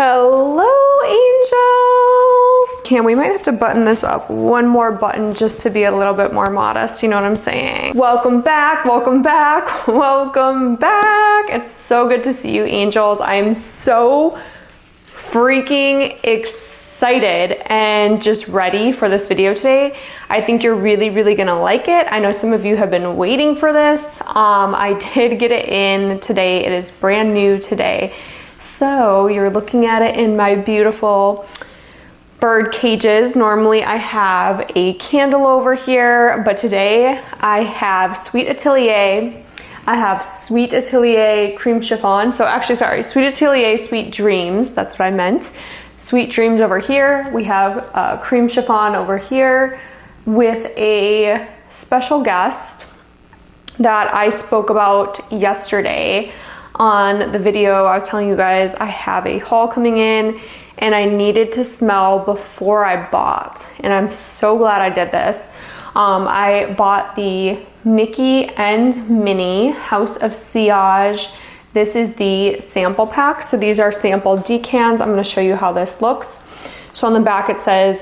Hello, angels. We might have to button this up one more button just to be a little bit more modest. You know what I'm saying? Welcome back, welcome back, welcome back. It's so good to see you, angels. I am so freaking excited and just ready for this video today. I think you're really gonna like it. I know some of you have been waiting for this. I did get it in today. It is brand new today. So you're looking at it in my beautiful bird cages. Normally I have a candle over here, but today I have Sweet Atelier. I have Sweet Atelier cream chiffon. So actually, sorry, Sweet Atelier Sweet Dreams. That's what I meant. Sweet Dreams over here. We have cream chiffon over here with a special guest that I spoke about yesterday on the video. I was telling you guys I have a haul coming in and I needed to smell before I bought, and I'm so glad I did this. I bought the Mickey and Minnie House of Sillage. This is the sample pack. So these are sample decants. I'm going to show you how this looks. So on the back it says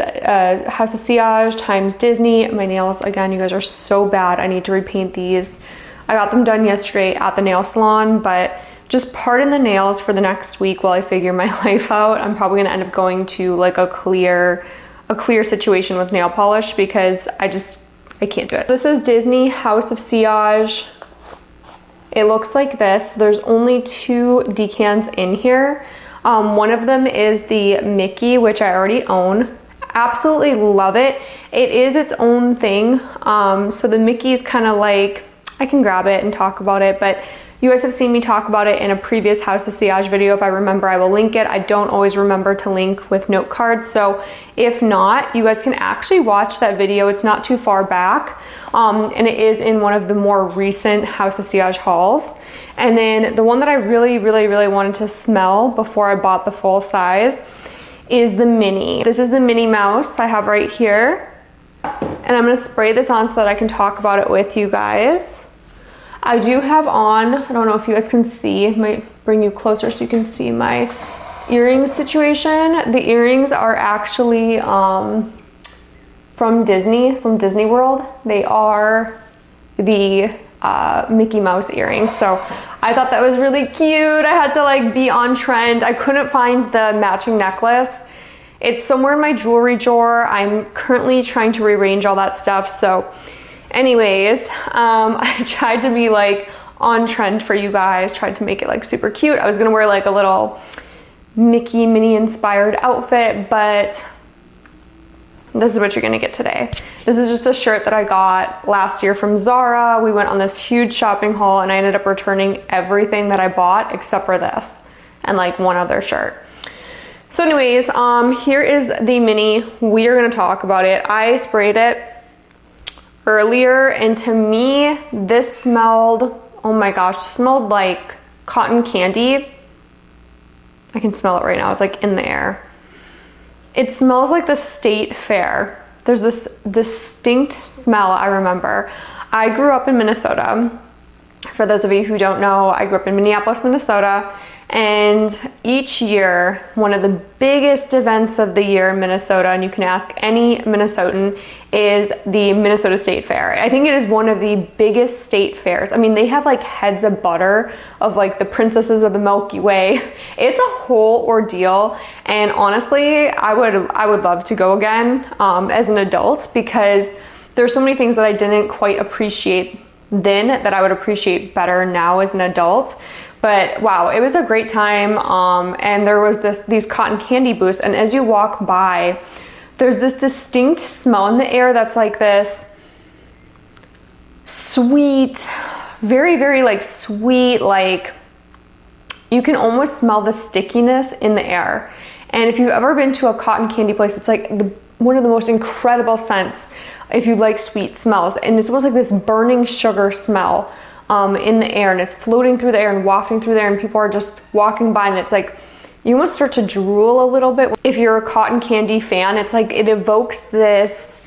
House of Sillage times Disney. My nails, again, you guys are so bad. I need to repaint these. I got them done yesterday at the nail salon, but just pardon the nails for the next week while I figure my life out. I'm probably gonna end up going to like a clear situation with nail polish because I can't do it. This is Disney House of Sillage. It looks like this. There's only 2 decants in here. One of them is the Mickey, which I already own. Absolutely love it. It is its own thing. So the Mickey is kind of like, I can grab it and talk about it, but you guys have seen me talk about it in a previous House of Sillage video. If I remember, I will link it. I don't always remember to link with note cards. So if not, you guys can actually watch that video. It's not too far back. And it is in one of the more recent House of Sillage hauls. And then the one that I really wanted to smell before I bought the full size is the Minnie. This is the Minnie Mouse I have right here. And I'm gonna spray this on so that I can talk about it with you guys. I do have on, I don't know if you guys can see, might bring you closer so you can see my earring situation. The earrings are actually from Disney World. They are the Mickey Mouse earrings. So I thought that was really cute. I had to like be on trend. I couldn't find the matching necklace. It's somewhere in my jewelry drawer. I'm currently trying to rearrange all that stuff. So anyways, I tried to be like on trend for you guys, tried to make it like super cute. I was gonna wear like a little Mickey Minnie inspired outfit, but this is what you're gonna get today. This is just a shirt that I got last year from Zara. We went on this huge shopping haul and I ended up returning everything that I bought except for this and like one other shirt. So anyways, here is the Minnie. We are gonna talk about it. I sprayed it earlier and to me this smelled, oh my gosh, smelled like cotton candy. I can smell it right now. It's like in the air. It smells like the state fair. There's this distinct smell I remember. I grew up in Minnesota. For those of you who don't know, I grew up in Minneapolis, Minnesota. And each year, one of the biggest events of the year in Minnesota, and you can ask any Minnesotan, is the Minnesota State Fair. I think it is one of the biggest state fairs. I mean, they have like heads of butter of like the princesses of the Milky Way. It's a whole ordeal. And honestly, I would love to go again as an adult because there's so many things that I didn't quite appreciate then that I would appreciate better now as an adult. But wow, it was a great time. And there was these cotton candy booths. And as you walk by, there's this distinct smell in the air that's like this sweet, very like sweet, like you can almost smell the stickiness in the air. And if you've ever been to a cotton candy place, it's like one of the most incredible scents if you like sweet smells. And it's almost like this burning sugar smell in the air, and it's floating through the air and wafting through the air, and people are just walking by, and it's like you almost start to drool a little bit. If you're a cotton candy fan, it's like it evokes this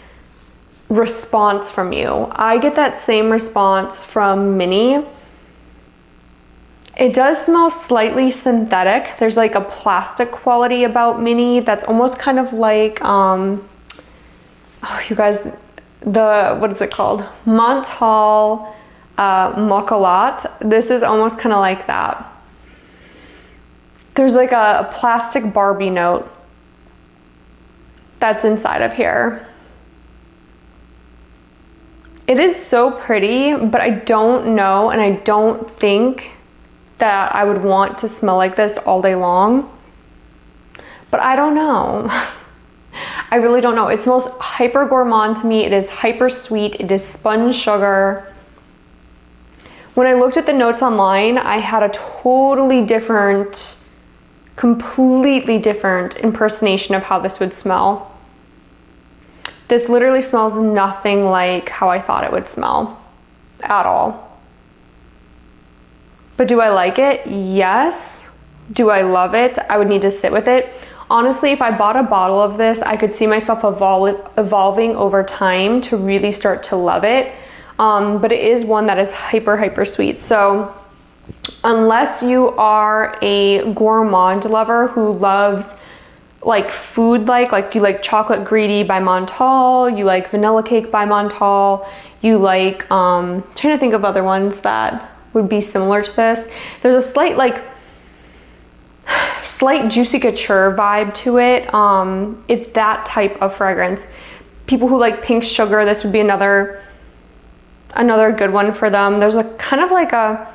response from you. I get that same response from Minnie. It does smell slightly synthetic. There's like a plastic quality about Minnie that's almost kind of like, oh, you guys, what is it called? Montal Mocholat. This is almost kind of like that. There's like a plastic Barbie note that's inside of here. It is so pretty, but I don't know, and I don't think that I would want to smell like this all day long. But I don't know. I really don't know. It smells hyper gourmand to me. It is hyper sweet. It is spun sugar. When I looked at the notes online, I had a totally different, completely different impersonation of how this would smell. This literally smells nothing like how I thought it would smell at all. But do I like it? Yes. Do I love it? I would need to sit with it. Honestly, if I bought a bottle of this, I could see myself evolving over time to really start to love it. But it is one that is hyper sweet. So unless you are a gourmand lover who loves like food, like you like chocolate greedy by Montal, you like vanilla cake by Montal, you like, trying to think of other ones that would be similar to this. There's a slight Juicy Couture vibe to it. It's that type of fragrance. People who like pink sugar, this would be another good one for them. There's a kind of like a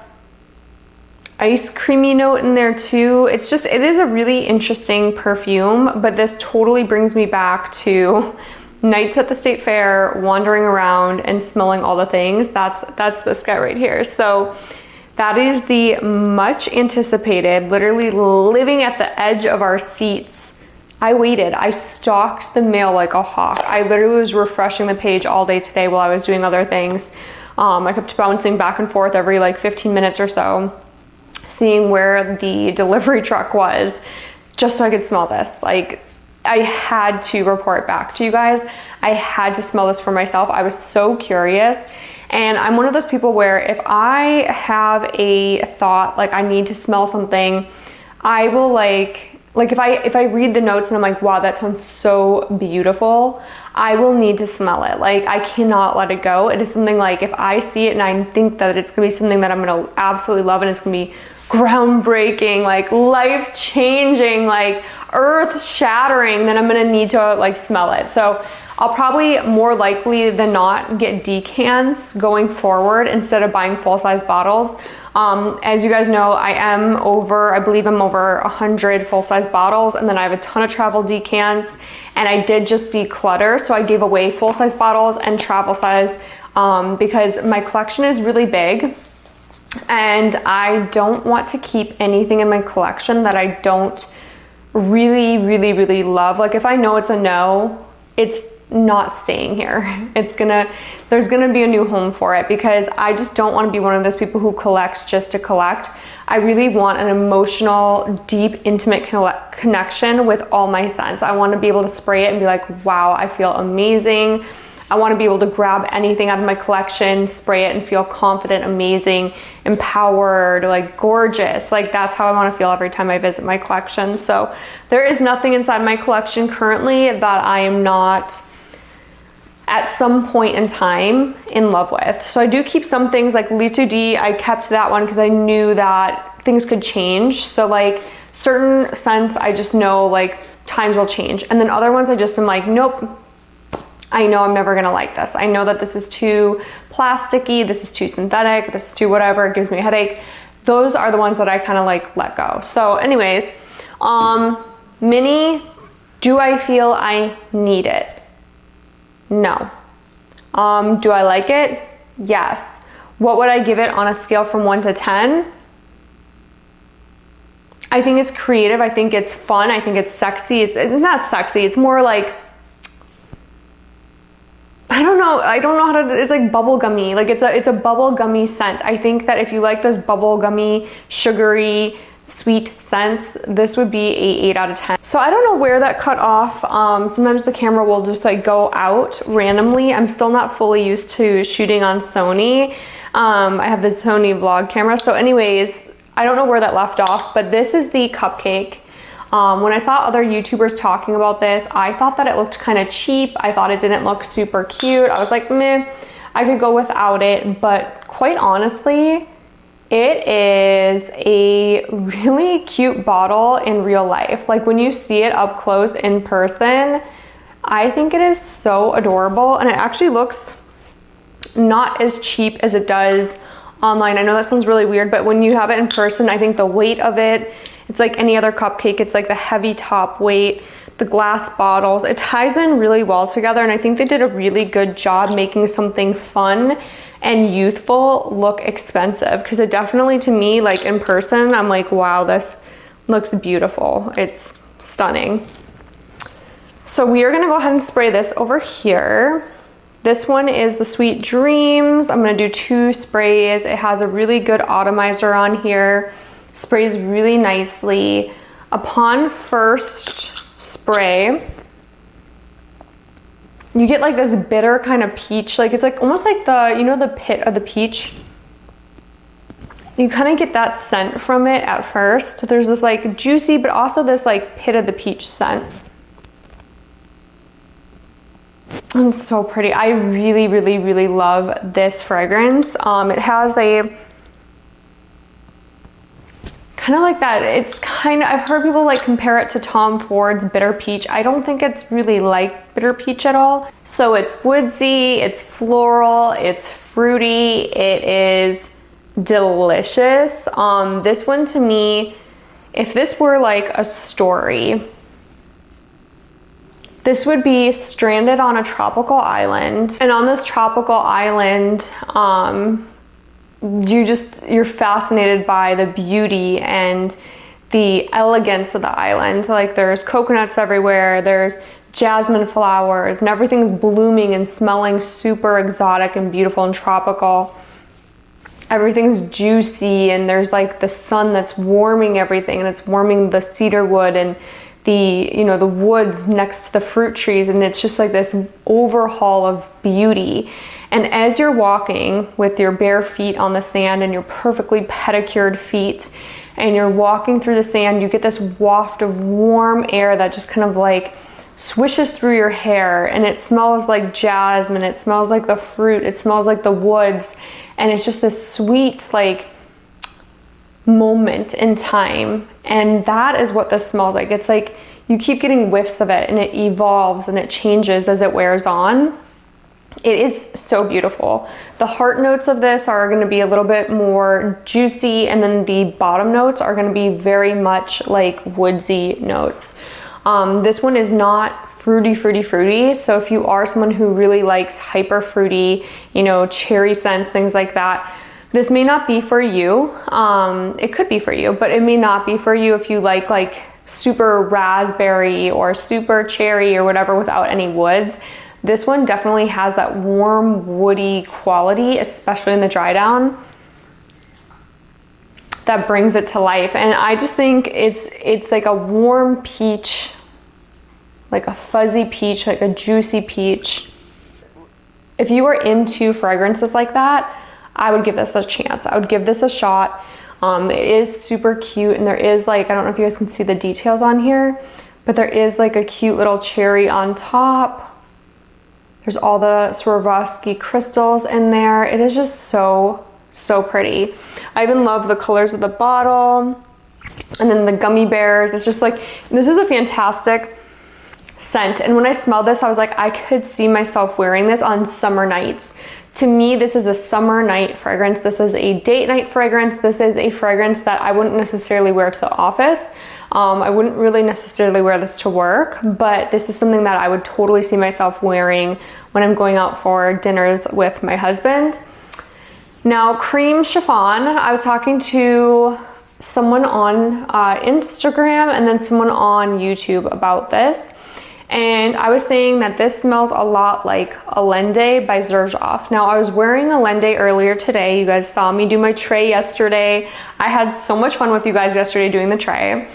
ice creamy note in there too. It is a really interesting perfume, but this totally brings me back to nights at the state fair, wandering around and smelling all the things. That's this guy right here. So that is the much anticipated, literally living at the edge of our seats. I waited. I stalked the mail like a hawk. I literally was refreshing the page all day today while I was doing other things. I kept bouncing back and forth every like 15 minutes or so, seeing where the delivery truck was, just so I could smell this. Like, I had to report back to you guys. I had to smell this for myself. I was so curious. And I'm one of those people where if I have a thought, like I need to smell something, I will like if I read the notes and I'm like, wow, that sounds so beautiful, I will need to smell it. Like, I cannot let it go. It is something like, if I see it and I think that it's gonna be something that I'm gonna absolutely love and it's gonna be groundbreaking, like life-changing, like earth-shattering, then I'm gonna need to like smell it. So I'll probably more likely than not get decants going forward instead of buying full-size bottles. As you guys know, I believe I'm over 100 full-size bottles, and then I have a ton of travel decants, and I did just declutter, so I gave away full-size bottles and travel size because my collection is really big, and I don't want to keep anything in my collection that I don't really love. Like, if I know it's a no, it's not staying here. There's gonna be a new home for it, because I just don't want to be one of those people who collects just to collect. I really want an emotional, deep, intimate connection with all my scents. I want to be able to spray it and be like, wow, I feel amazing. I want to be able to grab anything out of my collection, spray it, and feel confident, amazing, empowered, like gorgeous. Like, that's how I want to feel every time I visit my collection. So there is nothing inside my collection currently that I am not at some point in time in love with. So I do keep some things, like Lito D, I kept that one because I knew that things could change. So like certain scents, I just know like times will change. And then other ones I just am like, nope, I know I'm never gonna like this. I know that this is too plasticky, this is too synthetic, this is too whatever, it gives me a headache. Those are the ones that I kind of like let go. So anyways, Minnie, do I feel I need it? No. Do I like it? Yes. What would I give it on a scale from 1 to 10? I think it's creative. I think it's fun. I think it's sexy. It's not sexy. It's more like, I don't know how to, it's like bubblegummy. Like, it's a bubblegummy scent. I think that if you like those bubblegummy, sugary, sweet scents, this would be a 8 out of 10. So I don't know where that cut off. Sometimes the camera will just like go out randomly. I'm still not fully used to shooting on Sony. I have the Sony vlog camera. So anyways, I don't know where that left off, but this is the cupcake. When I saw other YouTubers talking about this, I thought that it looked kind of cheap. I thought it didn't look super cute. I was like, meh, I could go without it. But quite honestly, it is a really cute bottle in real life. Like when you see it up close in person, I think it is so adorable, and it actually looks not as cheap as it does online. I know that sounds really weird, but when you have it in person, I think the weight of it, it's like any other cupcake. It's like the heavy top weight, the glass bottles, it ties in really well together, and I think they did a really good job making something fun and youthful look expensive, because it definitely, to me, like in person, I'm like, wow, this looks beautiful. It's stunning. So we are gonna go ahead and spray this over here. This one is the Sweet Dreams. I'm gonna do 2 sprays. It has a really good atomizer on here. Sprays really nicely. Upon first spray, you get like this bitter kind of peach. Like it's like almost like the, you know, the pit of the peach. You kind of get that scent from it at first. There's this like juicy, but also this like pit of the peach scent. It's so pretty. I really, really, really love this fragrance. It has a kind of like that. It's kind of, I've heard people like compare it to Tom Ford's Bitter Peach. I don't think it's really like Bitter Peach at all. So it's woodsy, it's floral, it's fruity, it is delicious. This one to me, if this were like a story, this would be stranded on a tropical island. And on this tropical island, you're fascinated by the beauty and the elegance of the island. Like there's coconuts everywhere, there's jasmine flowers, and everything's blooming and smelling super exotic and beautiful and tropical. Everything's juicy, and there's like the sun that's warming everything, and it's warming the cedar wood and the, you know, the woods next to the fruit trees, and it's just like this overhaul of beauty. And as you're walking with your bare feet on the sand and your perfectly pedicured feet, and you're walking through the sand, you get this waft of warm air that just kind of like swishes through your hair, and it smells like jasmine, it smells like the fruit, it smells like the woods, and it's just this sweet like moment in time. And that is what this smells like. It's like you keep getting whiffs of it, and it evolves and it changes as it wears on. It is so beautiful. The heart notes of this are going to be a little bit more juicy, and then the bottom notes are going to be very much like woodsy notes. This one is not fruity. So if you are someone who really likes hyper fruity, you know, cherry scents, things like that, this may not be for you. It could be for you, but it may not be for you if you like super raspberry or super cherry or whatever without any woods. This one definitely has that warm, woody quality, especially in the dry down, that brings it to life. And I just think it's like a warm peach, like a fuzzy peach, like a juicy peach. If you are into fragrances like that, I would give this a chance. I would give this a shot. It is super cute, and there is like, I don't know if you guys can see the details on here, but there is like a cute little cherry on top. There's all the Swarovski crystals in there. It is just so, so pretty. I even love the colors of the bottle, and then the gummy bears. It's just like, this is a fantastic scent. And when I smelled this, I was like, I could see myself wearing this on summer nights. To me, this is a summer night fragrance. This is a date night fragrance. This is a fragrance that I wouldn't necessarily wear to the office. I wouldn't really necessarily wear this to work, but this is something that I would totally see myself wearing when I'm going out for dinners with my husband. Now, Cream Chiffon, I was talking to someone on Instagram and then someone on YouTube about this. And I was saying that this smells a lot like Allende by Xerjoff. Now, I was wearing Allende earlier today. You guys saw me do my tray yesterday. I had so much fun with you guys yesterday doing the tray,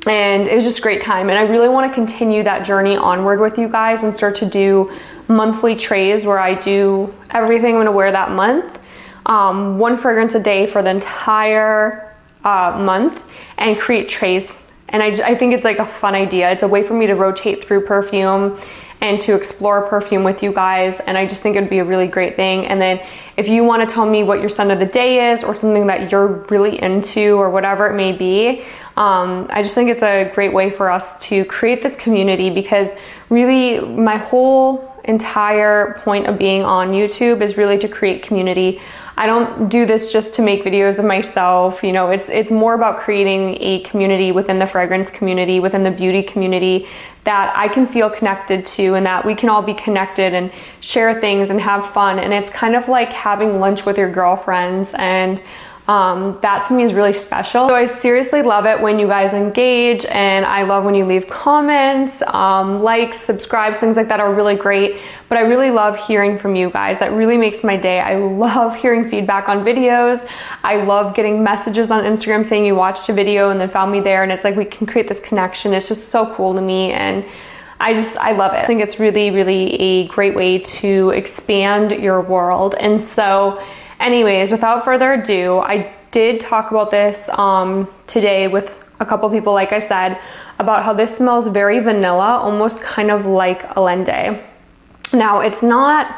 and it was just a great time. And I really want to continue that journey onward with you guys and start to do monthly trays where I do everything I'm going to wear that month. One fragrance a day for the entire month and create trays. And I think it's like a fun idea. It's a way for me to rotate through perfume and to explore perfume with you guys. And I just think it'd be a really great thing. And then if you want to tell me what your scent of the day is or something that you're really into or whatever it may be, I just think it's a great way for us to create this community, because really my whole entire point of being on YouTube is really to create community. I don't do this just to make videos of myself. You know, it's more about creating a community within the fragrance community, within the beauty community, that I can feel connected to, and that we can all be connected and share things and have fun. And it's kind of like having lunch with your girlfriends, and that to me is really special. So I seriously love it when you guys engage, and I love when you leave comments, likes, subscribes, things like that are really great. But I really love hearing from you guys. That really makes my day. I love hearing feedback on videos. I love getting messages on Instagram saying you watched a video and then found me there, and it's like we can create this connection. It's just so cool to me, and I love it. I think it's really, really a great way to expand your world. And so anyways, without further ado, I did talk about this today with a couple people, like I said, about how this smells very vanilla, almost kind of like Alende. Now, it's not,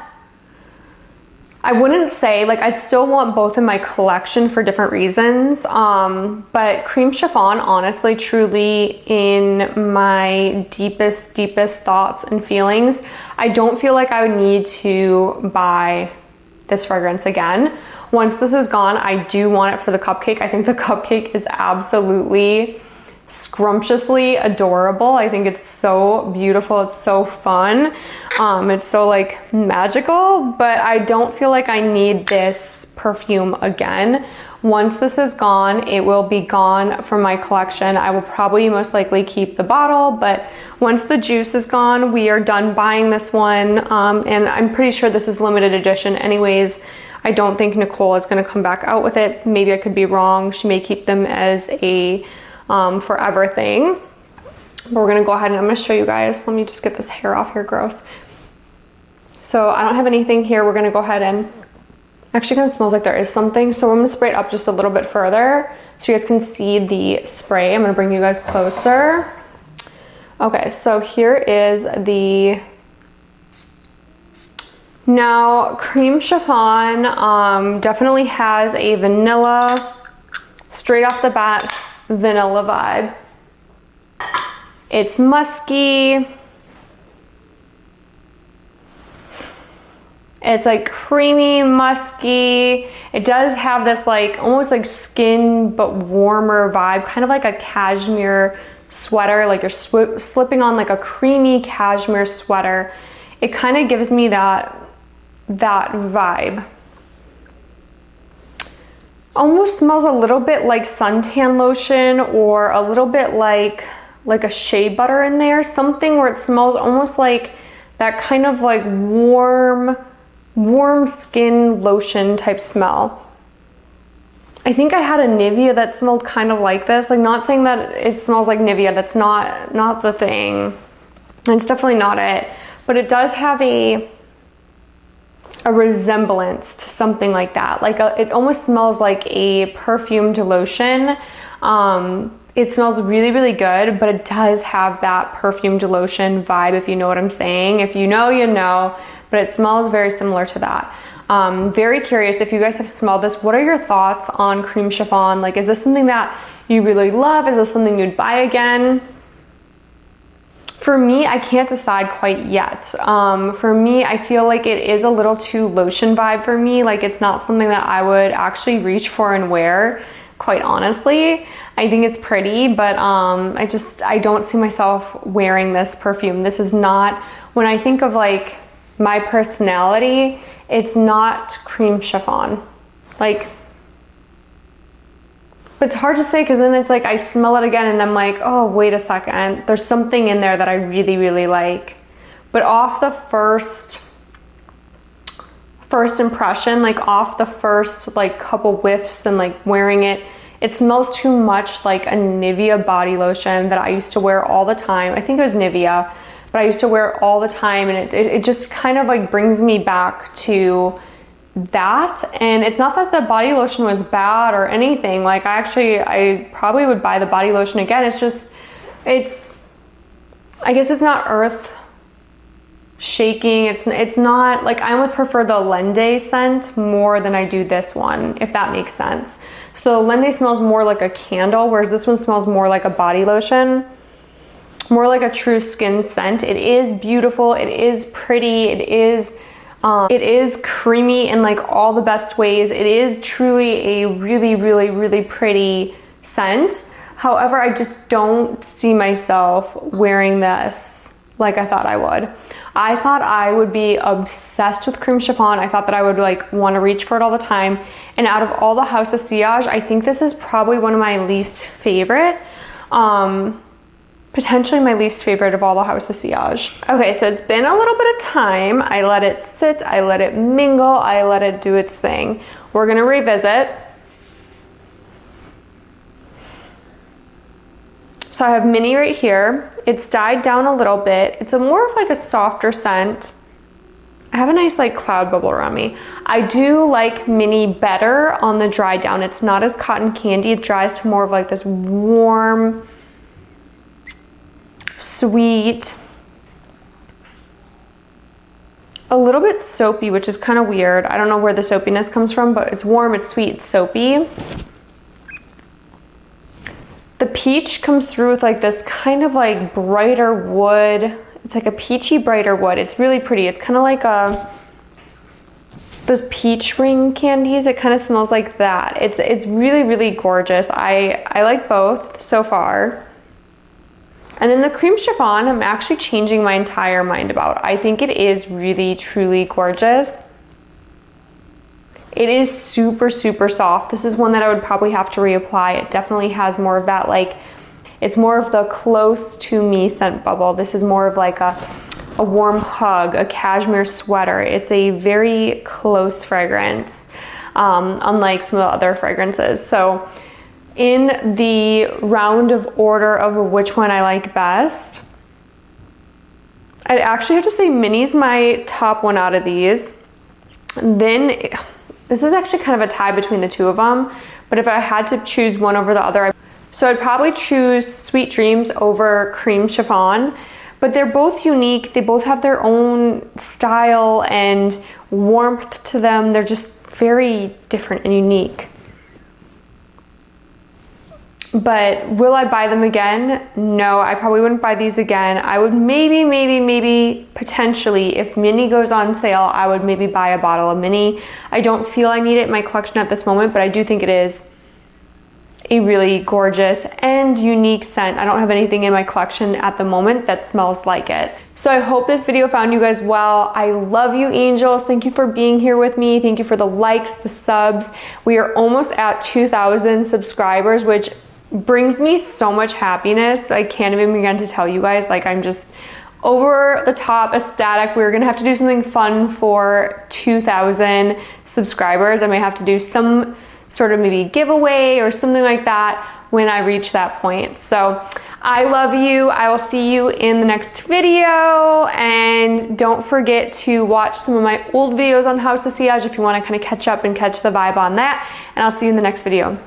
I wouldn't say, like, I'd still want both in my collection for different reasons, but Cream Chiffon, honestly, truly, in my deepest thoughts and feelings, I don't feel like I would need to buy this fragrance again. Once this is gone, I do want it for the cupcake. I think the cupcake is absolutely scrumptiously adorable. I think it's so beautiful. It's so fun. It's so like magical, but I don't feel like I need this perfume again. Once this is gone, it will be gone from my collection. I will probably most likely keep the bottle, but once the juice is gone, we are done buying this one. And I'm pretty sure this is limited edition anyways. I don't think Nicole is gonna come back out with it. Maybe I could be wrong. She may keep them as a forever thing. But we're gonna go ahead and I'm gonna show you guys. Let me just get this hair off here, gross. So I don't have anything here. We're gonna go ahead and, actually kind of smells like there is something. So I'm gonna spray it up just a little bit further so you guys can see the spray. I'm gonna bring you guys closer. Okay, so here is the, now Cream Chiffon definitely has a vanilla, straight off the bat, vanilla vibe. It's musky. It's like creamy, musky. It does have this like almost like skin but warmer vibe, kind of like a cashmere sweater, like you're slipping on like a creamy cashmere sweater. It kind of gives me that vibe. Almost smells a little bit like suntan lotion, or a little bit like a shea butter in there, something where it smells almost like that kind of like warm skin lotion type smell. I think I had a Nivea that smelled kind of like this. Like, not saying that it smells like Nivea, that's not the thing. It's definitely not it, but it does have a resemblance to something like that. Like it almost smells like a perfumed lotion. It smells really, really good, but it does have that perfumed lotion vibe, if you know what I'm saying. If you know, you know, but it smells very similar to that. Very curious if you guys have smelled this. What are your thoughts on Cream Chiffon? Like, is this something that you really love? Is this something you'd buy again? For me, I can't decide quite yet. For me, I feel like it is a little too lotion vibe for me. Like, it's not something that I would actually reach for and wear, quite honestly. I think it's pretty, but I don't see myself wearing this perfume. This is not, when I think of like my personality, it's not Cream Chiffon. Like, but it's hard to say, because then it's like I smell it again and I'm like, oh, wait a second, there's something in there that I really, really like. But off the first impression, like off the first like couple whiffs and like wearing it, it smells too much like a Nivea body lotion that I used to wear all the time. I think it was Nivea, but I used to wear it all the time, and it just kind of like brings me back to that. And it's not that the body lotion was bad or anything. Like I probably would buy the body lotion again. It's just, I guess it's not earth shaking. It's not like, I almost prefer the Lende scent more than I do this one, if that makes sense. So Lende smells more like a candle, whereas this one smells more like a body lotion, more like a true skin scent. It is beautiful. It is pretty. It is creamy in like all the best ways. It is truly a really, really, really pretty scent. However, I just don't see myself wearing this like I thought I would. I thought I would be obsessed with cream chiffon. I thought that I would like want to reach for it all the time. And out of all the House of Sillage, I think this is probably one of my least favorite. Potentially my least favorite of all the House of Sillage. Okay, so it's been a little bit of time. I let it sit, I let it mingle, I let it do its thing. We're gonna revisit. So I have Minnie right here. It's died down a little bit. It's more of like a softer scent. I have a nice like cloud bubble around me. I do like Minnie better on the dry down. It's not as cotton candy. It dries to more of like this warm, sweet, a little bit soapy, which is kind of weird. I don't know where the soapiness comes from, but it's warm, it's sweet, it's soapy. The peach comes through with like this kind of like brighter wood. It's like a peachy brighter wood. It's really pretty. It's kind of like those peach ring candies. It kind of smells like that. It's really, really gorgeous. I like both so far. And then the cream chiffon, I'm actually changing my entire mind about. I think it is really, truly gorgeous. It is super, super soft. This is one that I would probably have to reapply. It definitely has more of that, like, it's more of the close to me scent bubble. This is more of like a warm hug, a cashmere sweater. It's a very close fragrance, unlike some of the other fragrances. So in the round of order of which one I like best, I'd actually have to say Minnie's my top one out of these. Then this is actually kind of a tie between the two of them, but if I had to choose one over the other, so I'd probably choose Sweet Dreams over Cream Chiffon, but they're both unique. They both have their own style and warmth to them. They're just very different and unique. But will I buy them again? No, I probably wouldn't buy these again. I would maybe, potentially, if Minnie goes on sale, I would maybe buy a bottle of Minnie. I don't feel I need it in my collection at this moment, but I do think it is a really gorgeous and unique scent. I don't have anything in my collection at the moment that smells like it. So I hope this video found you guys well. I love you, angels. Thank you for being here with me. Thank you for the likes, the subs. We are almost at 2,000 subscribers, which brings me so much happiness. I can't even begin to tell you guys. Like, I'm just over the top ecstatic. We're gonna have to do something fun for 2,000 subscribers. I may have to do some sort of maybe giveaway or something like that when I reach that point. So I love you. I will see you in the next video, and don't forget to watch some of my old videos on House of Sillage if you want to kind of catch up and catch the vibe on that, and I'll see you in the next video.